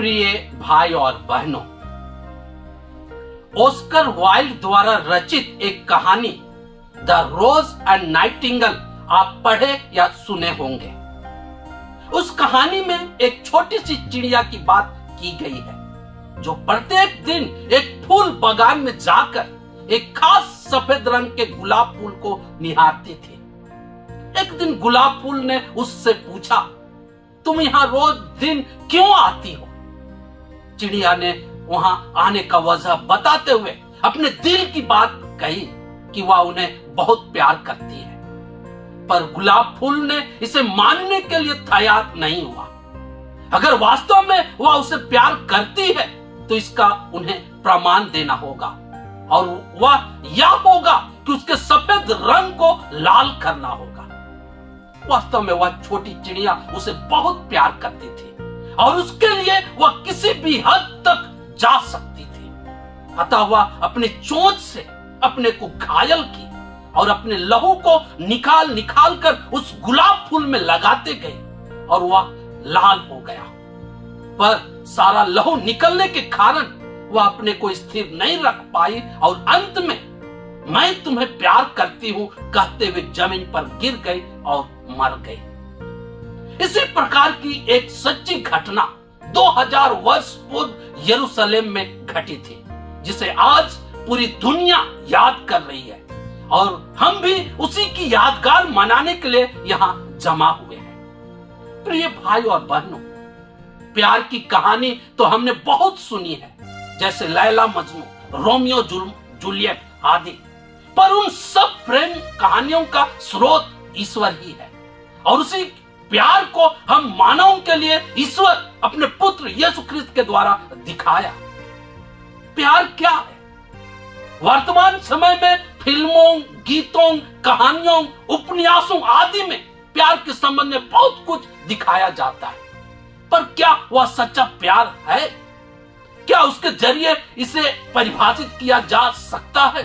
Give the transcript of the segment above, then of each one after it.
प्रिय भाई और बहनों, ऑस्कर वाइल्ड द्वारा रचित एक कहानी द रोज एंड नाइटिंगेल आप पढ़े या सुने होंगे। उस कहानी में एक छोटी सी चिड़िया की बात की गई है जो प्रत्येक दिन एक फूल बागान में जाकर एक खास सफेद रंग के गुलाब फूल को निहारती थी। एक दिन गुलाब फूल ने उससे पूछा, तुम यहाँ रोज दिन क्यों आती हो? चिड़िया ने वहां आने का वजह बताते हुए अपने दिल की बात कही कि वह उन्हें बहुत प्यार करती है, पर गुलाब फूल ने इसे मानने के लिए तैयार नहीं हुआ। अगर वास्तव में वह उसे प्यार करती है तो इसका उन्हें प्रमाण देना होगा, और वह यह होगा कि उसके सफेद रंग को लाल करना होगा। वास्तव में वह छोटी चिड़िया उसे बहुत प्यार करती थी और उसके लिए वह किसी भी हद तक जा सकती थी। अतः वह अपने चोंच से अपने को घायल की और अपने लहू को निकाल कर उस गुलाब फूल में लगाते गए और वह लाल हो गया। पर सारा लहू निकलने के कारण वह अपने को स्थिर नहीं रख पाई और अंत में मैं तुम्हें प्यार करती हूं कहते हुए जमीन पर गिर गई और मर गई। इसी प्रकार की एक सच्ची घटना 2000 वर्ष पूर्व यरूशलेम में घटी थी, जिसे आज पूरी दुनिया याद कर रही है और हम भी उसी की यादगार मनाने के लिए यहाँ जमा हुए हैं। प्रिय भाई और बहनों, प्यार की कहानी तो हमने बहुत सुनी है, जैसे लैला मजनू, रोमियो जूलियट आदि, पर उन सब प्रेम कहानियों का स्रोत ईश्वर ही है और उसी प्यार को हम मानवों के लिए ईश्वर अपने पुत्र यीशु ख्रिस्त के द्वारा दिखाया। प्यार क्या है? वर्तमान समय में फिल्मों, गीतों, कहानियों, उपन्यासों आदि में प्यार के संबंध में बहुत कुछ दिखाया जाता है, पर क्या वह सच्चा प्यार है? क्या उसके जरिए इसे परिभाषित किया जा सकता है?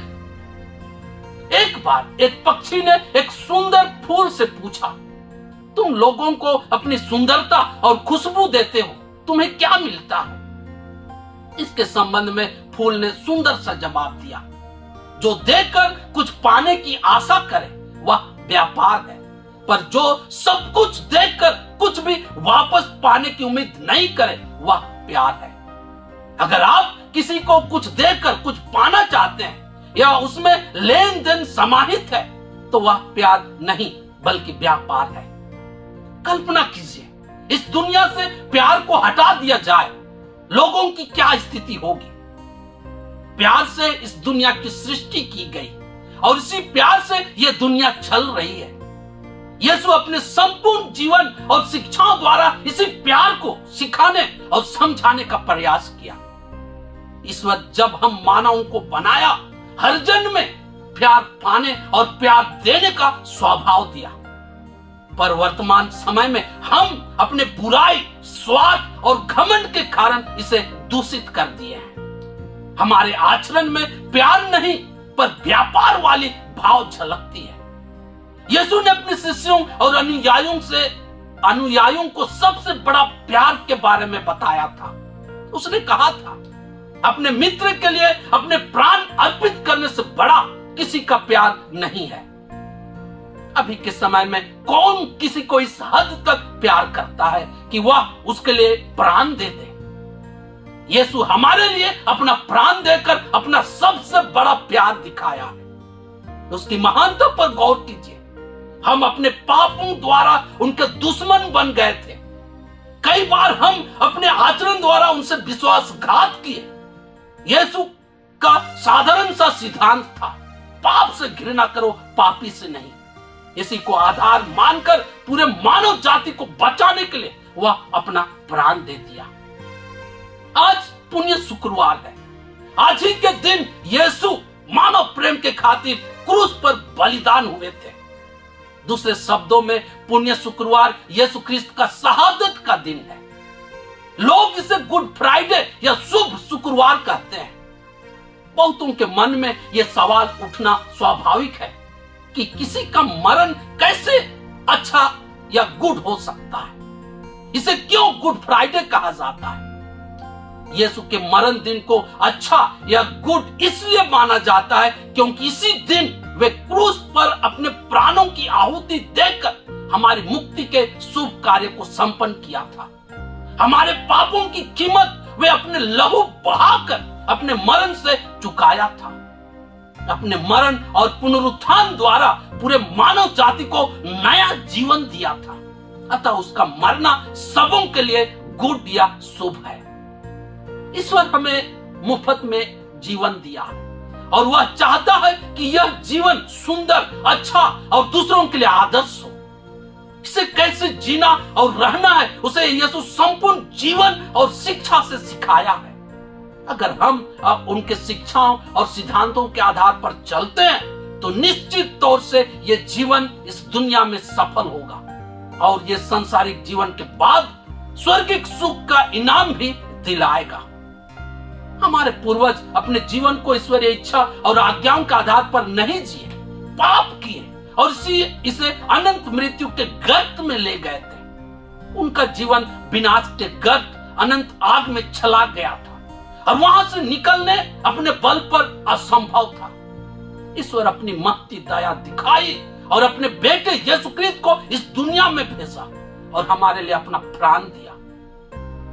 एक बार एक पक्षी ने एक सुंदर फूल से पूछा, तुम लोगों को अपनी सुंदरता और खुशबू देते हो, तुम्हें क्या मिलता है? इसके संबंध में फूल ने सुंदर सा जवाब दिया, जो देकर कुछ पाने की आशा करे वह व्यापार है, पर जो सब कुछ देखकर कुछ भी वापस पाने की उम्मीद नहीं करे वह प्यार है। अगर आप किसी को कुछ देकर कुछ पाना चाहते हैं या उसमें लेन देन समाहित है तो वह प्यार नहीं बल्कि व्यापार है। कल्पना कीजिए, इस दुनिया से प्यार को हटा दिया जाए, लोगों की क्या स्थिति होगी? प्यार से इस दुनिया की सृष्टि की गई और इसी प्यार से यह दुनिया चल रही है। यीशु अपने संपूर्ण जीवन और शिक्षाओं द्वारा इसी प्यार को सिखाने और समझाने का प्रयास किया। ईश्वर जब हम मानवों को बनाया, हर जन में प्यार पाने और प्यार देने का स्वभाव दिया, पर वर्तमान समय में हम अपने बुराई, स्वार्थ और घमंड के कारण इसे दूषित कर दिए हैं। हमारे आचरण में प्यार नहीं पर व्यापार वाली भाव झलकती है। यीशु ने अपने शिष्यों और अनुयायियों को सबसे बड़ा प्यार के बारे में बताया था। उसने कहा था, अपने मित्र के लिए अपने प्राण अर्पित करने से बड़ा किसी का प्यार नहीं है। अभी के समय में कौन किसी को इस हद तक प्यार करता है कि वह उसके लिए प्राण दे दे? यीशु हमारे लिए अपना प्राण देकर अपना सबसे बड़ा प्यार दिखाया है। उसकी महानता पर गौर कीजिए। हम अपने पापों द्वारा उनके दुश्मन बन गए थे। कई बार हम अपने आचरण द्वारा उनसे विश्वासघात किए। यीशु का साधारण सा सिद्धांत था, पाप से घृणा करो, पापी से नहीं। इसी को आधार मानकर पूरे मानव जाति को बचाने के लिए वह अपना प्राण दे दिया। आज पुण्य शुक्रवार है। आज ही के दिन यीशु मानव प्रेम के खातिर क्रूस पर बलिदान हुए थे। दूसरे शब्दों में पुण्य शुक्रवार यीशु ख्रिस्त का शहादत का दिन है। लोग इसे गुड फ्राइडे या शुभ शुक्रवार कहते हैं। बहुतों के मन में यह सवाल उठना स्वाभाविक है कि किसी का मरण कैसे अच्छा या गुड हो सकता है? इसे क्यों गुड फ्राइडे कहा जाता है? यीशु के मरण दिन को अच्छा या गुड इसलिए माना जाता है क्योंकि इसी दिन वे क्रूस पर अपने प्राणों की आहुति देकर हमारी मुक्ति के शुभ कार्य को संपन्न किया था। हमारे पापों की कीमत वे अपने लहू बहाकर अपने मरण से चुकाया था। अपने मरण और पुनरुत्थान द्वारा पूरे मानव जाति को नया जीवन दिया था। अतः उसका मरना सबों के लिए गुड या शुभ है। ईश्वर हमें मुफ्त में जीवन दिया और वह चाहता है कि यह जीवन सुंदर, अच्छा और दूसरों के लिए आदर्श हो। इसे कैसे जीना और रहना है उसे यीशु संपूर्ण जीवन और शिक्षा से सिखाया है। अगर हम उनके शिक्षाओं और सिद्धांतों के आधार पर चलते हैं तो निश्चित तौर से यह जीवन इस दुनिया में सफल होगा और यह सांसारिक जीवन के बाद स्वर्गिक सुख का इनाम भी दिलाएगा। हमारे पूर्वज अपने जीवन को ईश्वरीय इच्छा और आज्ञाओं के आधार पर नहीं जिए, पाप किए और इसे अनंत मृत्यु के गर्त में ले गए थे। उनका जीवन विनाश के गर्त अनंत आग में चला गया था और वहां से निकलने अपने बल पर असंभव था। ईश्वर अपनी महती दया दिखाई और अपने बेटे यीशु क्रिस्त को इस दुनिया में भेजा और हमारे लिए अपना प्राण दिया।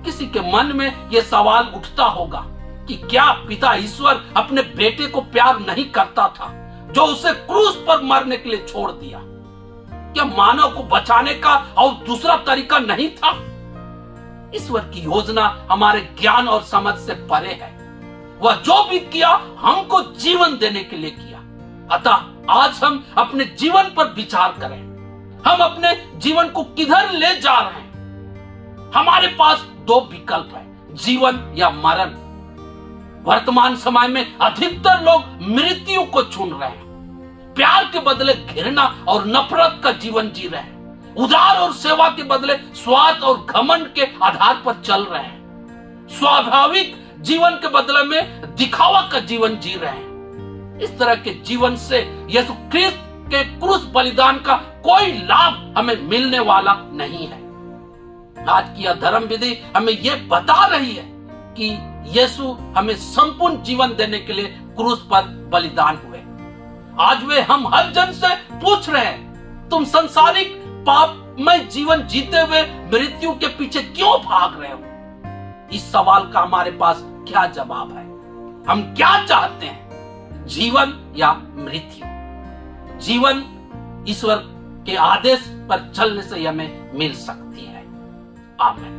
किसी के मन में यह सवाल उठता होगा कि क्या पिता ईश्वर अपने बेटे को प्यार नहीं करता था जो उसे क्रूस पर मरने के लिए छोड़ दिया? क्या मानव को बचाने का और दूसरा तरीका नहीं था? ईश्वर की योजना हमारे ज्ञान और समझ से परे है। वह जो भी किया हमको जीवन देने के लिए किया। अतः आज हम अपने जीवन पर विचार करें। हम अपने जीवन को किधर ले जा रहे हैं? हमारे पास दो विकल्प है, जीवन या मरण। वर्तमान समय में अधिकतर लोग मृत्यु को चुन रहे हैं। प्यार के बदले घृणा और नफरत का जीवन जी रहे हैं। उदार और सेवा के बदले स्वार्थ और घमंड के आधार पर चल रहे हैं। स्वाभाविक जीवन के बदले में दिखावा का जीवन जी रहे हैं। इस तरह के जीवन से यीशु क्रिस्त के क्रूस बलिदान का कोई लाभ हमें मिलने वाला नहीं है। आज की यह धर्म विधि हमें यह बता रही है कि यीशु हमें संपूर्ण जीवन देने के लिए क्रूस पर बलिदान हुए। आज वे हम हर जन से पूछ रहे हैं, तुम संसारिक पाप में जीवन जीते हुए मृत्यु के पीछे क्यों भाग रहे हो? इस सवाल का हमारे पास क्या जवाब है? हम क्या चाहते हैं, जीवन या मृत्यु? जीवन ईश्वर के आदेश पर चलने से हमें मिल सकती है। आमीन।